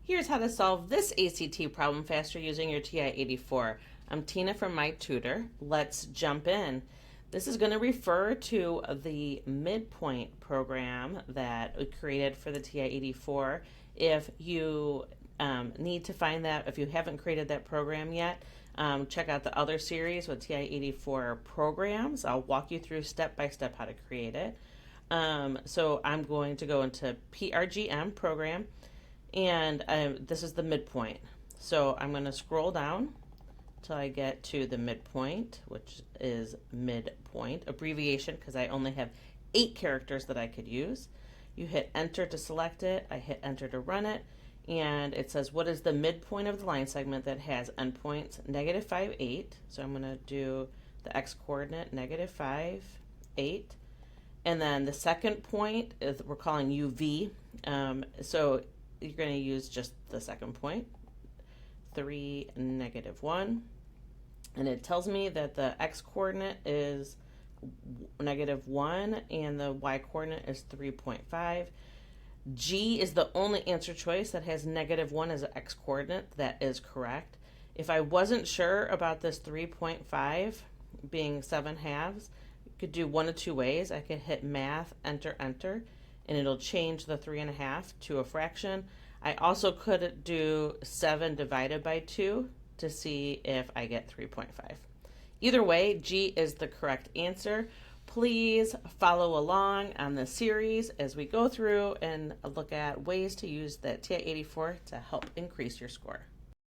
Here's how to solve this ACT problem faster using your TI-84. I'm Tina from my tutor. Let's jump in. This is going to refer to the Midpoint program that we created for the TI-84. If you need to find that, if you haven't created that program yet, check out the other series with TI-84 programs. I'll walk you through step by step how to create it. So I'm going to go into PRGM program, and this is the midpoint. So I'm going to scroll down till I get to the midpoint, which is midpoint, abbreviation because I only have 8 characters that I could use. You hit enter to select it, I hit enter to run it, and it says what is the midpoint of the line segment that has endpoints -5, 8. So I'm going to do the x coordinate -5, 8. And then the second point is we're calling UV. So you're going to use just the second point, 3, -1. And it tells me that the x coordinate is -1 and the y coordinate is 3.5. G is the only answer choice that has -1 as an x coordinate. That is correct. If I wasn't sure about this 3.5 being 7/2, could do one of two ways. I could hit math, enter, enter, and it'll change the 3.5 to a fraction. I also could do 7 divided by 2 to see if I get 3.5. Either way, G is the correct answer. Please follow along on the series as we go through and look at ways to use that TI-84 to help increase your score.